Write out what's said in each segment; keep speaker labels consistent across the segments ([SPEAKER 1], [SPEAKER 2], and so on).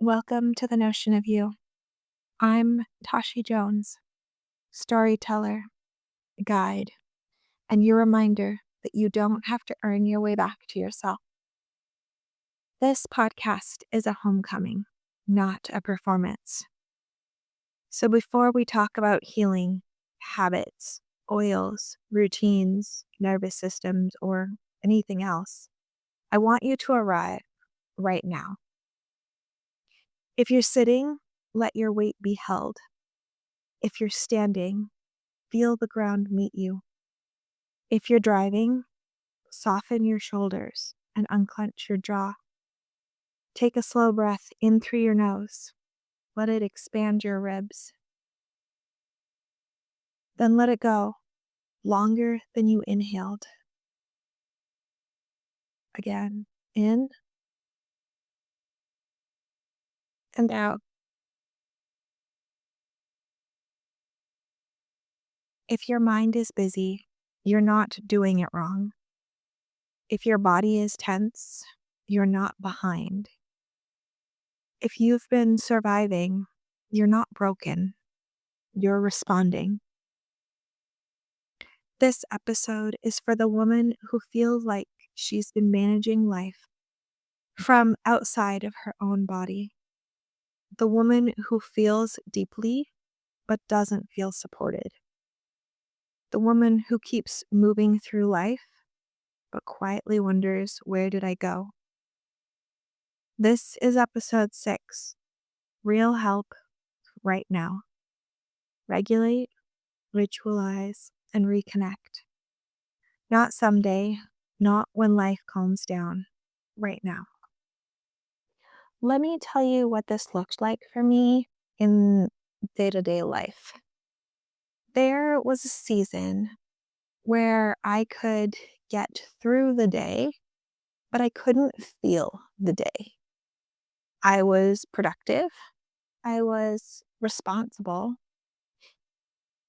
[SPEAKER 1] Welcome to the Notion of You. I'm Tashi Jones, storyteller, guide, and your reminder that you don't have to earn your way back to yourself. This podcast is a homecoming, not a performance. So before we talk about healing, habits, oils, routines, nervous systems, or anything else, I want you to arrive right now. If you're sitting, let your weight be held. If you're standing, feel the ground meet you. If you're driving, soften your shoulders and unclench your jaw. Take a slow breath in through your nose. Let it expand your ribs. Then let it go, longer than you inhaled. Again, in and out. If your mind is busy, you're not doing it wrong. If your body is tense, you're not behind. If you've been surviving, you're not broken. You're responding. This episode is for the woman who feels like she's been managing life from outside of her own body. The woman who feels deeply but doesn't feel supported. The woman who keeps moving through life but quietly wonders, where did I go? This is episode 6, Real Help Right Now. Regulate, ritualize, and reconnect. Not someday, not when life calms down, right now. Let me tell you what this looked like for me in day-to-day life. There was a season where I could get through the day, but I couldn't feel the day. I was productive, I was responsible,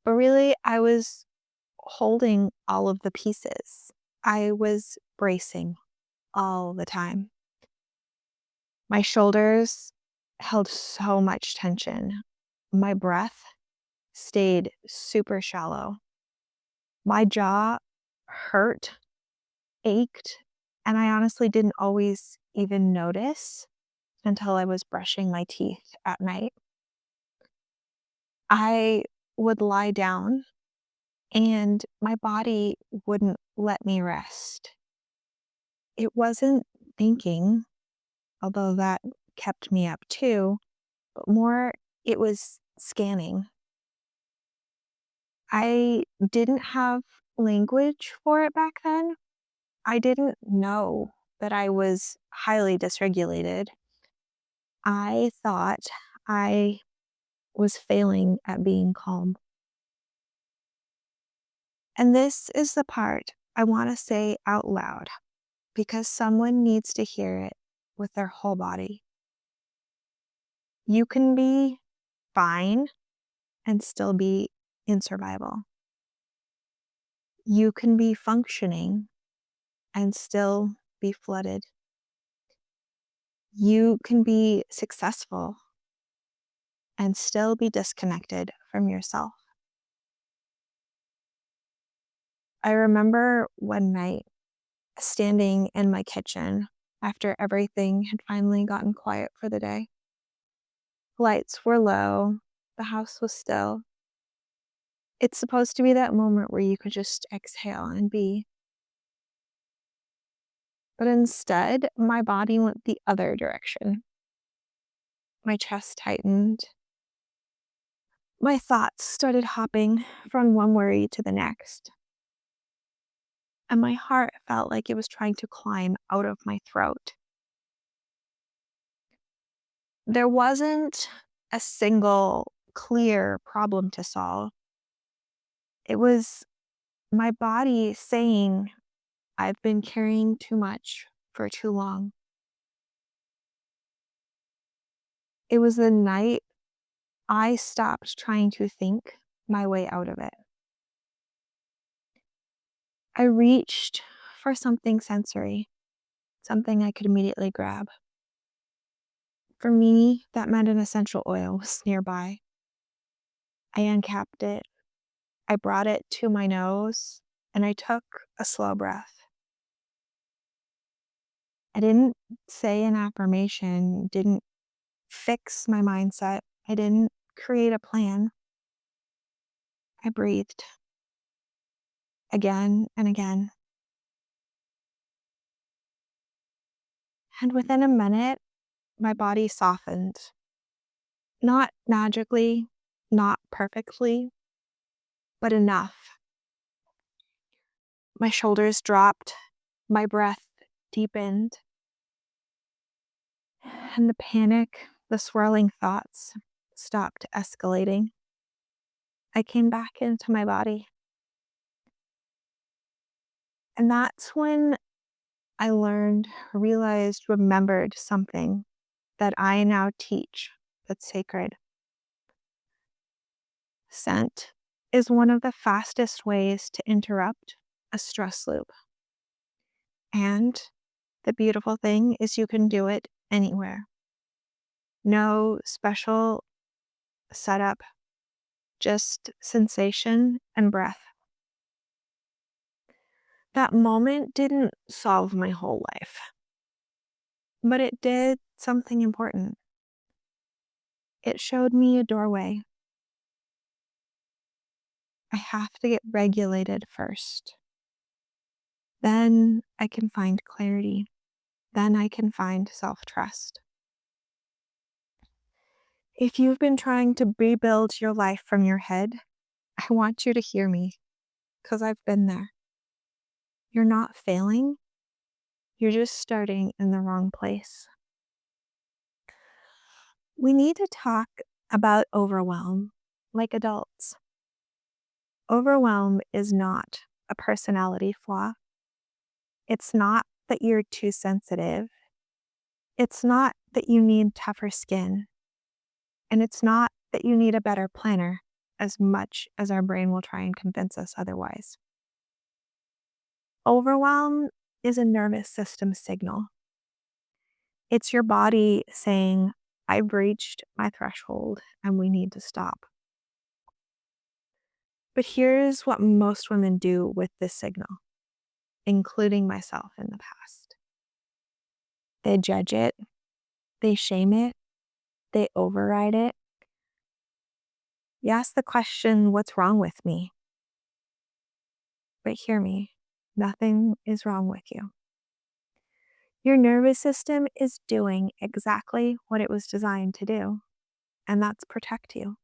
[SPEAKER 1] but really I was holding all of the pieces. I was bracing all the time. My shoulders held so much tension. My breath stayed super shallow. My jaw hurt, ached, and I honestly didn't always even notice until I was brushing my teeth at night. I would lie down and my body wouldn't let me rest. It wasn't thinking, although that kept me up too, but more it was scanning. I didn't have language for it back then. I didn't know that I was highly dysregulated. I thought I was failing at being calm. And this is the part I want to say out loud because someone needs to hear it with their whole body. You can be fine and still be in survival. You can be functioning and still be flooded. You can be successful and still be disconnected from yourself. I remember one night standing in my kitchen after everything had finally gotten quiet for the day. Lights were low, the house was still. It's supposed to be that moment where you could just exhale and be. But instead, my body went the other direction. My chest tightened. My thoughts started hopping from one worry to the next. And my heart felt like it was trying to climb out of my throat. There wasn't a single clear problem to solve. It was my body saying, I've been carrying too much for too long. It was the night I stopped trying to think my way out of it. I reached for something sensory, something I could immediately grab. For me, that meant an essential oil was nearby. I uncapped it. I brought it to my nose and I took a slow breath. I didn't say an affirmation, didn't fix my mindset. I didn't create a plan. I breathed again and again. And within a minute, my body softened. Not magically, not perfectly, but enough. My shoulders dropped, my breath deepened, and the panic, the swirling thoughts stopped escalating. I came back into my body. And that's when I realized, remembered something that I now teach that's sacred. Scent is one of the fastest ways to interrupt a stress loop. And the beautiful thing is you can do it anywhere. No special setup, just sensation and breath. That moment didn't solve my whole life, but it did something important. It showed me a doorway. I have to get regulated first. Then I can find clarity. Then I can find self-trust. If you've been trying to rebuild your life from your head, I want you to hear me, because I've been there. You're not failing. You're just starting in the wrong place. We need to talk about overwhelm like adults. Overwhelm is not a personality flaw. It's not that you're too sensitive. It's not that you need tougher skin. And it's not that you need a better planner, as much as our brain will try and convince us otherwise. Overwhelm is a nervous system signal. It's your body saying, I've reached my threshold and we need to stop. But here's what most women do with this signal, including myself in the past. They judge it, they shame it, they override it. You ask the question, what's wrong with me? But hear me, nothing is wrong with you. Your nervous system is doing exactly what it was designed to do, and that's protect you.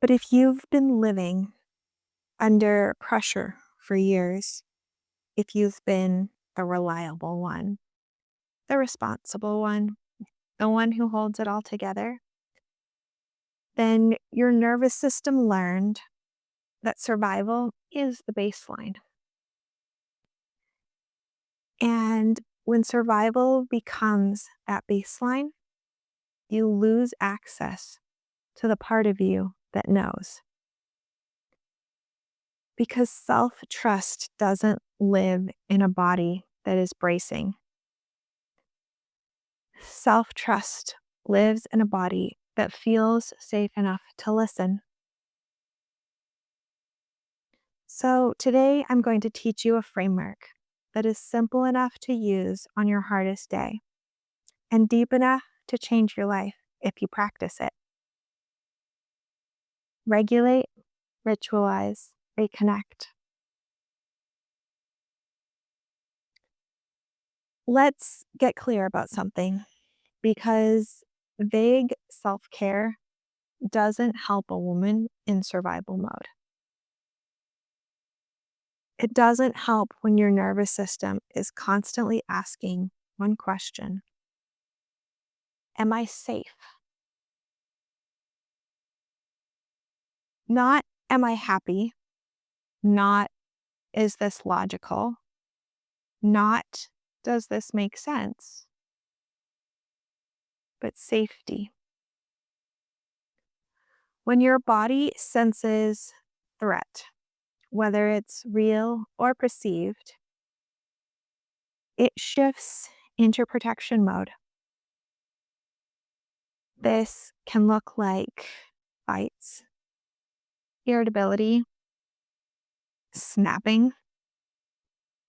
[SPEAKER 1] But if you've been living under pressure for years, if you've been the reliable one, the responsible one, the one who holds it all together, then your nervous system learned that survival is the baseline. And when survival becomes that baseline, you lose access to the part of you that knows. Because self-trust doesn't live in a body that is bracing. Self-trust lives in a body that feels safe enough to listen. So today I'm going to teach you a framework that is simple enough to use on your hardest day and deep enough to change your life if you practice it. Regulate, ritualize, reconnect. Let's get clear about something, because vague self-care doesn't help a woman in survival mode. It doesn't help when your nervous system is constantly asking one question: am I safe? Not, am I happy? Not, is this logical? Not, does this make sense? But safety. When your body senses threat, whether it's real or perceived, it shifts into protection mode. This can look like fights, irritability, snapping,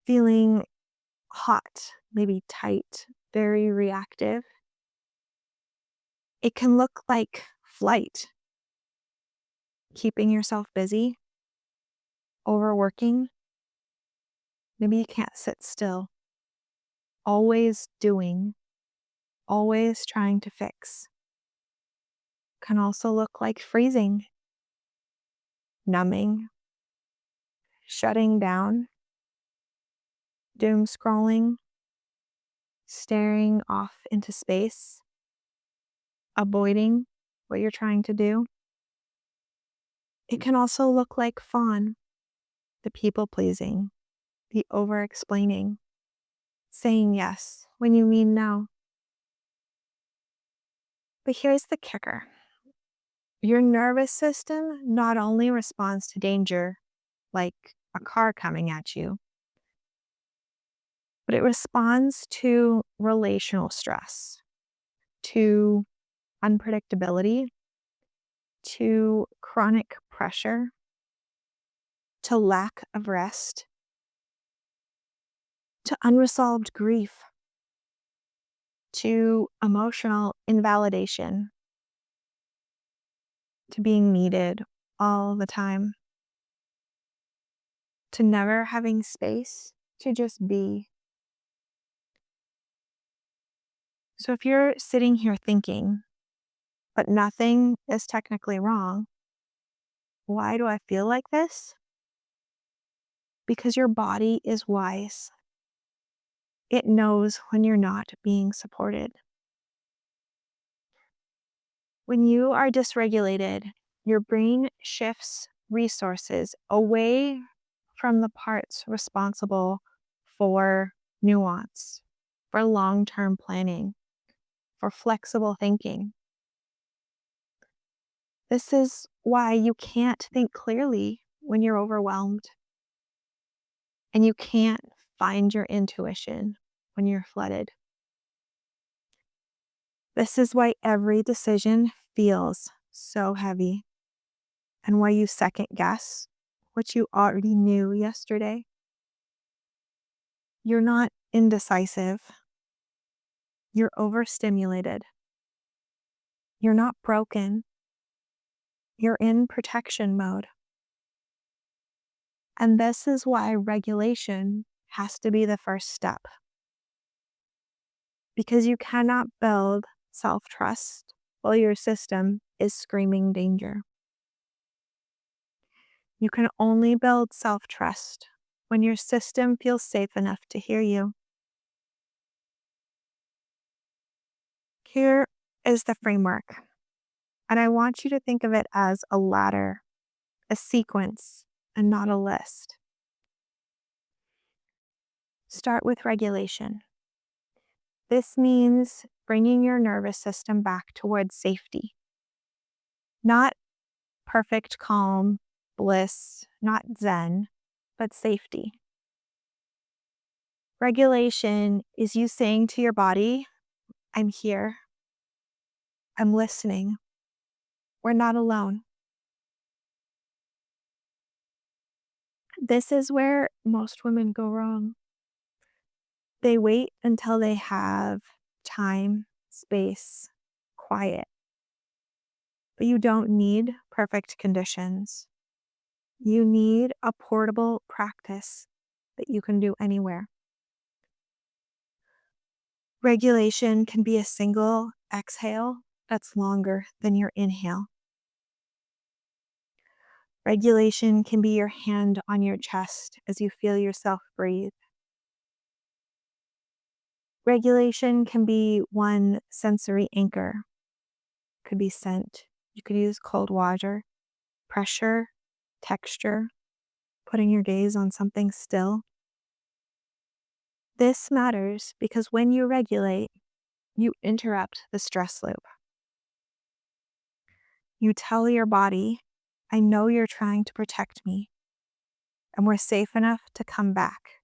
[SPEAKER 1] feeling hot, maybe tight, very reactive. It can look like flight, keeping yourself busy, overworking. Maybe you can't sit still, always doing, always trying to fix. Can also look like freezing, numbing, shutting down, doom scrolling, staring off into space, avoiding what you're trying to do. It can also look like fawn, the people pleasing, the over explaining, saying yes when you mean no. But here's the kicker: your nervous system not only responds to danger, like a car coming at you, but it responds to relational stress, to unpredictability, to chronic pressure, to lack of rest, to unresolved grief, to emotional invalidation, to being needed all the time, to never having space to just be. So if you're sitting here thinking, but nothing is technically wrong, why do I feel like this? Because your body is wise. It knows when you're not being supported. When you are dysregulated, your brain shifts resources away from the parts responsible for nuance, for long-term planning, for flexible thinking. This is why you can't think clearly when you're overwhelmed, and you can't find your intuition when you're flooded. This is why every decision feels so heavy, and why you second guess what you already knew yesterday. You're not indecisive. You're overstimulated. You're not broken. You're in protection mode. And this is why regulation has to be the first step. Because you cannot build self-trust while your system is screaming danger. You can only build self-trust when your system feels safe enough to hear you. Here is the framework, and I want you to think of it as a ladder, a sequence, and not a list. Start with regulation. This means bringing your nervous system back towards safety. Not perfect calm, bliss, not zen, but safety. Regulation is you saying to your body, I'm here. I'm listening. We're not alone. This is where most women go wrong. They wait until they have time, space, quiet. But you don't need perfect conditions. You need a portable practice that you can do anywhere. Regulation can be a single exhale that's longer than your inhale. Regulation can be your hand on your chest as you feel yourself breathe. Regulation can be one sensory anchor. Could be scent. You could use cold water, pressure, texture, putting your gaze on something still. This matters because when you regulate, you interrupt the stress loop. You tell your body, I know you're trying to protect me, and we're safe enough to come back.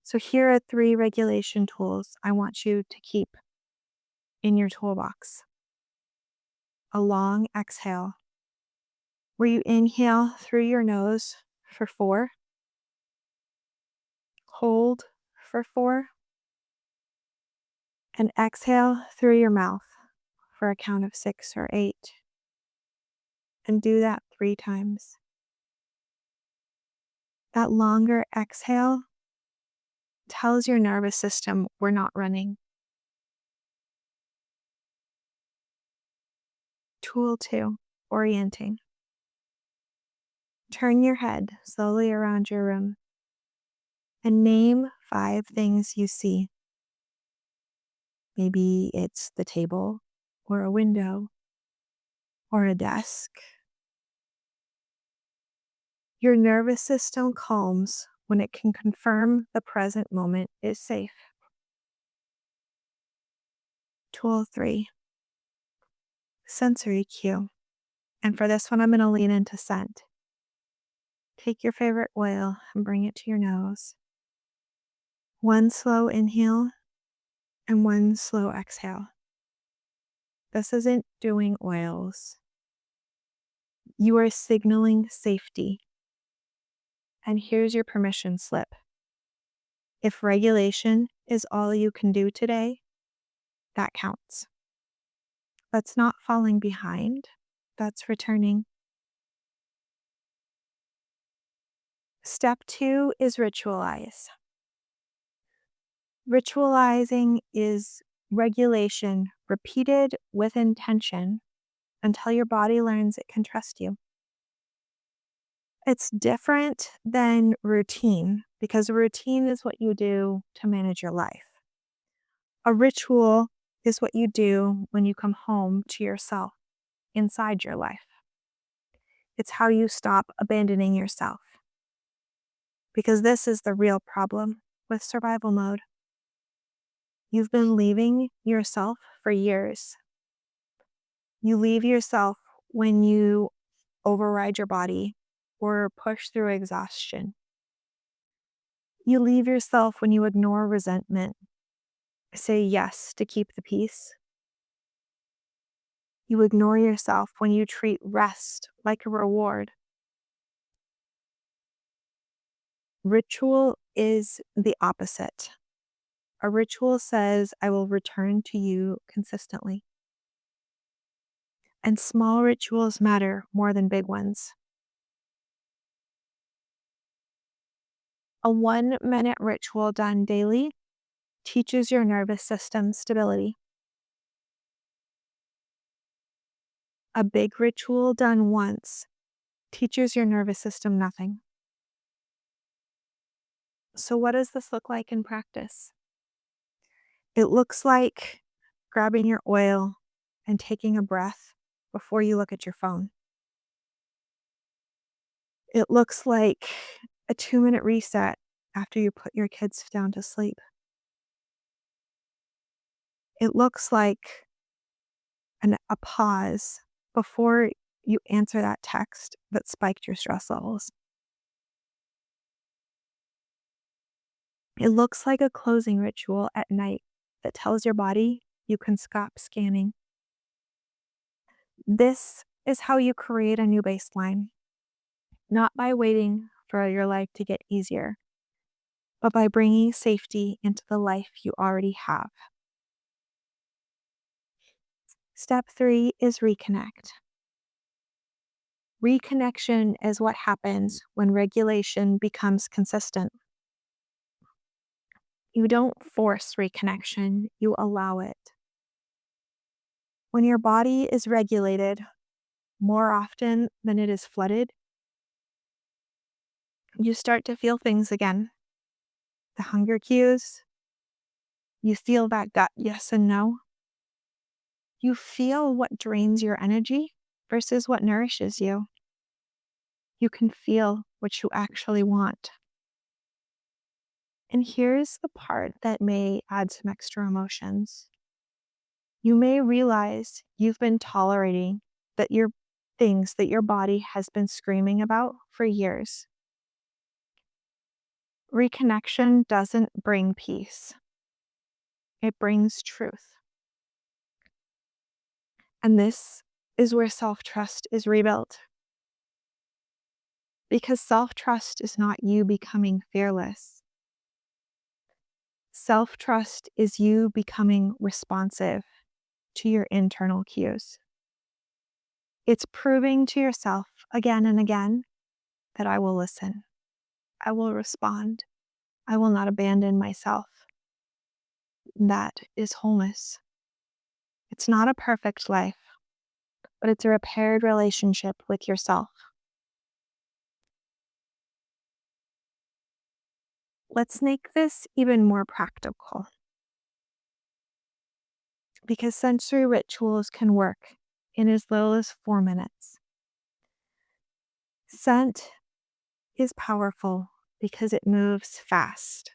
[SPEAKER 1] So here are 3 regulation tools I want you to keep in your toolbox. A long exhale, where you inhale through your nose for 4, hold for 4, and exhale through your mouth for a count of 6 or 8. And do that 3 times. That longer exhale tells your nervous system we're not running. Tool 2, orienting. Turn your head slowly around your room and name 5 things you see. Maybe it's the table, or a window, or a desk. Your nervous system calms when it can confirm the present moment is safe. Tool 3, sensory cue. And for this one, I'm going to lean into scent. Take your favorite oil and bring it to your nose. 1 slow inhale and 1 slow exhale. This isn't doing oils. You are signaling safety. And here's your permission slip. If regulation is all you can do today, that counts. That's not falling behind, that's returning. Step 2 is ritualize. Ritualizing is regulation repeated with intention until your body learns it can trust you. It's different than routine because routine is what you do to manage your life. A ritual is what you do when you come home to yourself inside your life. It's how you stop abandoning yourself. Because this is the real problem with survival mode. You've been leaving yourself for years. You leave yourself when you override your body or push through exhaustion. You leave yourself when you ignore resentment, say yes to keep the peace. You ignore yourself when you treat rest like a reward. Ritual is the opposite. A ritual says, I will return to you consistently. And small rituals matter more than big ones. A 1-minute ritual done daily teaches your nervous system stability. A big ritual done once teaches your nervous system nothing. So what does this look like in practice? It looks like grabbing your oil and taking a breath before you look at your phone. It looks like a 2-minute reset after you put your kids down to sleep. It looks like a pause before you answer that text that spiked your stress levels. It looks like a closing ritual at night that tells your body you can stop scanning. This is how you create a new baseline, not by waiting for your life to get easier, but by bringing safety into the life you already have. Step 3 is reconnect. Reconnection is what happens when regulation becomes consistent. You don't force reconnection, you allow it. When your body is regulated more often than it is flooded, you start to feel things again. The hunger cues, you feel that gut yes and no. You feel what drains your energy versus what nourishes you. You can feel what you actually want. And here's the part that may add some extra emotions. You may realize you've been tolerating things that your body has been screaming about for years. Reconnection doesn't bring peace, it brings truth. And this is where self trust is rebuilt. Because self trust is not you becoming fearless. Self trust is you becoming responsive to your internal cues. It's proving to yourself again and again that I will listen, I will respond, I will not abandon myself. That is wholeness. It's not a perfect life, but it's a repaired relationship with yourself. Let's make this even more practical because sensory rituals can work in as little as 4 minutes. Scent is powerful because it moves fast.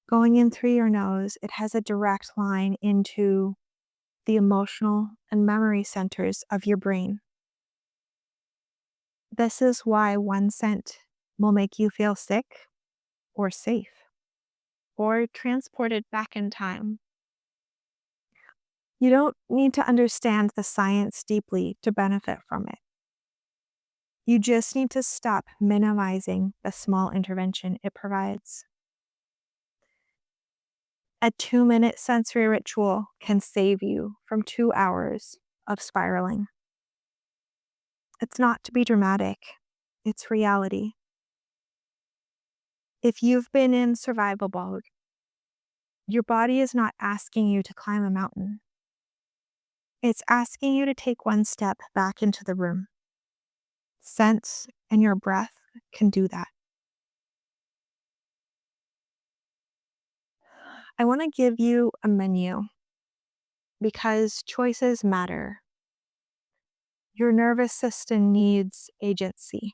[SPEAKER 1] Going in through your nose, it has a direct line into the emotional and memory centers of your brain. This is why one scent will make you feel sick or safe or transported back in time. You don't need to understand the science deeply to benefit from it. You just need to stop minimizing the small intervention it provides. A 2-minute sensory ritual can save you from 2 hours of spiraling. It's not to be dramatic, it's reality. If you've been in survival mode, your body is not asking you to climb a mountain. It's asking you to take one step back into the room. Sense and your breath can do that. I want to give you a menu because choices matter. Your nervous system needs agency.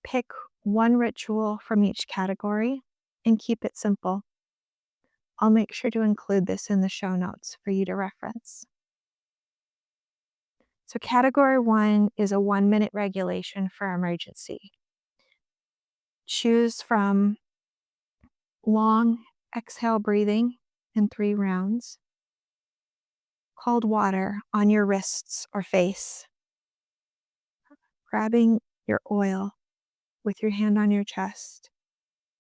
[SPEAKER 1] Pick one ritual from each category and keep it simple. I'll make sure to include this in the show notes for you to reference. So, category 1 is a 1-minute regulation for emergency. Choose from long exhale breathing in 3 rounds, cold water on your wrists or face, grabbing your oil with your hand on your chest,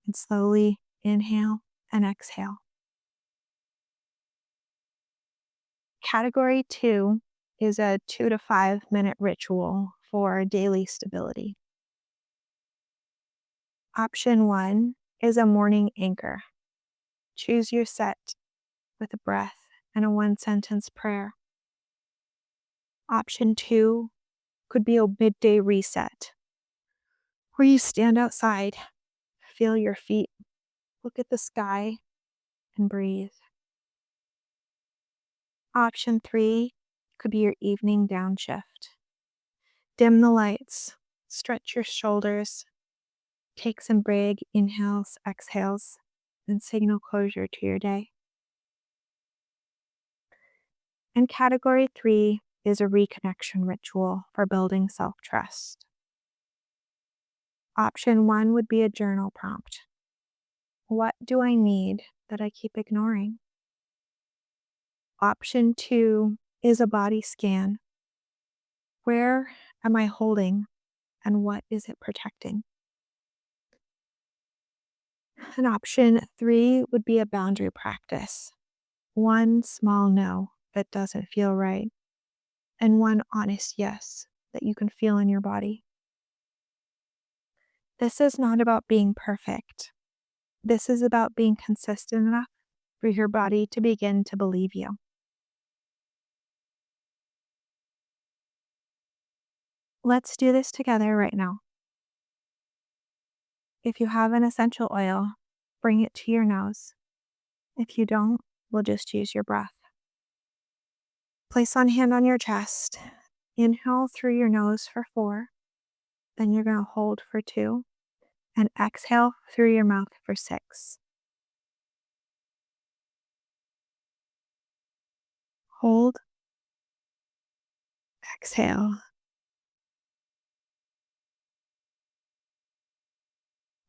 [SPEAKER 1] and slowly inhale and exhale. Category 2 is a 2 to 5-minute ritual for daily stability. Option 1 is a morning anchor. Choose your set with a breath and a 1-sentence prayer. Option 2 could be a midday reset, where you stand outside, feel your feet, look at the sky, and breathe. Option 3 could be your evening downshift. Dim the lights, stretch your shoulders, take some big inhales, exhales, and signal closure to your day. And category 3 is a reconnection ritual for building self-trust. Option 1 would be a journal prompt. What do I need that I keep ignoring? Option 2 is a body scan. Where am I holding and what is it protecting? And option 3 would be a boundary practice. One small no that doesn't feel right, and one honest yes that you can feel in your body. This is not about being perfect. This is about being consistent enough for your body to begin to believe you. Let's do this together right now. If you have an essential oil, bring it to your nose. If you don't, we'll just use your breath. Place one hand on your chest. Inhale through your nose for 4. Then you're going to hold for 2. And exhale through your mouth for 6. Hold. Exhale.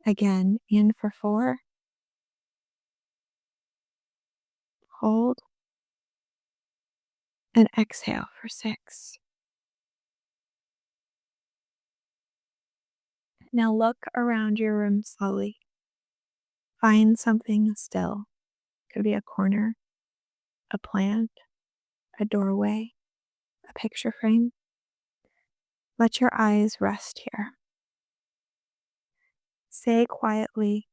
[SPEAKER 1] Again, in for 4, hold, and exhale for 6. Now look around your room slowly. Find something still. Could be a corner, a plant, a doorway, a picture frame. Let your eyes rest here. Say quietly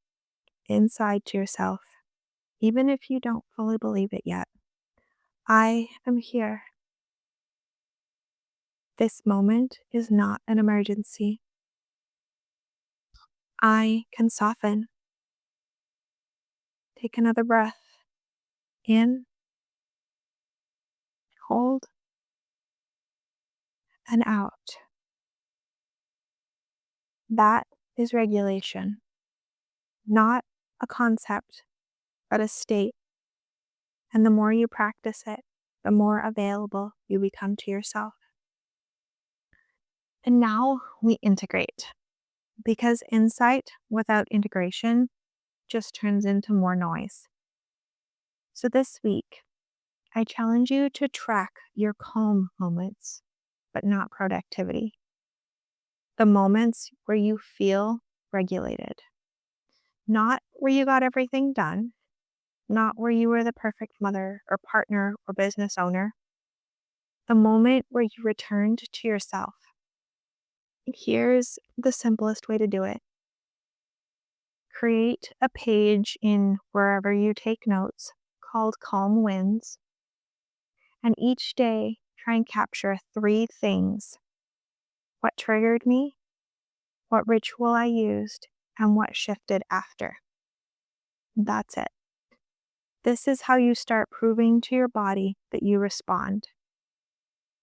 [SPEAKER 1] inside to yourself, even if you don't fully believe it yet, I am here. This moment is not an emergency. I can soften. Take another breath. In, hold, and out. That is regulation. Not a concept, but a state. And the more you practice it, the more available you become to yourself. And now we integrate, because insight without integration just turns into more noise. So this week, I challenge you to track your calm moments, but not productivity. The moments where you feel regulated, not where you got everything done, not where you were the perfect mother or partner or business owner. The moment where you returned to yourself. Here's the simplest way to do it. Create a page in wherever you take notes called Calm Wins, and each day try and capture 3 things. What triggered me, what ritual I used, and what shifted after. That's it. This is how you start proving to your body that you respond.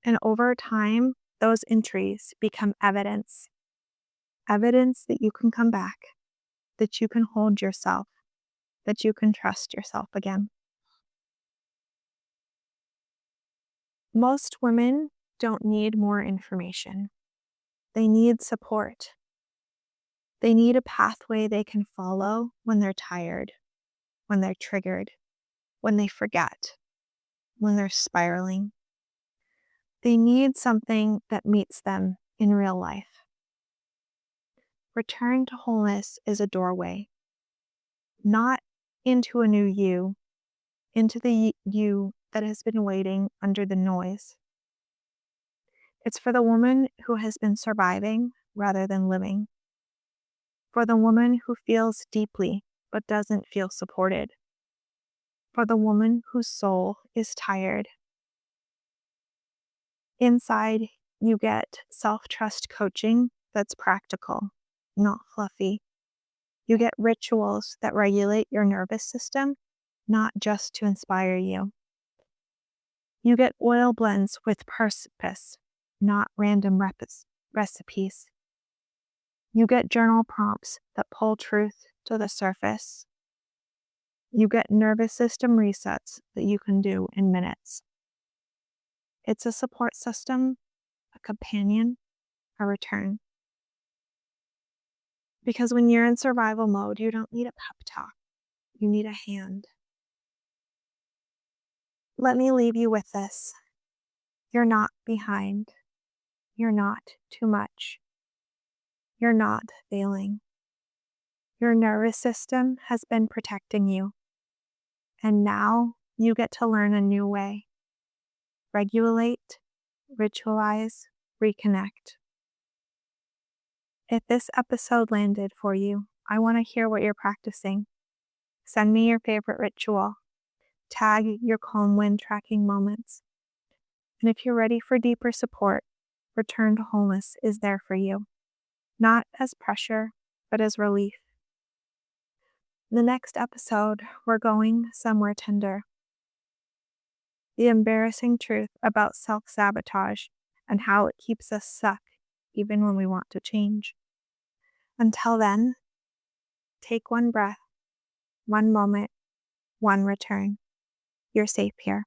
[SPEAKER 1] And over time, those entries become evidence. Evidence that you can come back, that you can hold yourself, that you can trust yourself again. Most women don't need more information. They need support. They need a pathway they can follow when they're tired, when they're triggered, when they forget, when they're spiraling. They need something that meets them in real life. Return to wholeness is a doorway, not into a new you, into the you that has been waiting under the noise. It's for the woman who has been surviving rather than living. For the woman who feels deeply but doesn't feel supported. For the woman whose soul is tired. Inside, you get self-trust coaching that's practical, not fluffy. You get rituals that regulate your nervous system, not just to inspire you. You get oil blends with purpose, not random recipes. You get journal prompts that pull truth to the surface. You get nervous system resets that you can do in minutes. It's a support system, a companion, a return. Because when you're in survival mode, you don't need a pep talk. You need a hand. Let me leave you with this. You're not behind. You're not too much. You're not failing. Your nervous system has been protecting you. And now you get to learn a new way. Regulate, ritualize, reconnect. If this episode landed for you, I want to hear what you're practicing. Send me your favorite ritual. Tag your calm wind tracking moments. And if you're ready for deeper support, Return to Wholeness is there for you. Not as pressure, but as relief. In the next episode, we're going somewhere tender. The embarrassing truth about self-sabotage and how it keeps us stuck even when we want to change. Until then, take one breath, one moment, one return. You're safe here.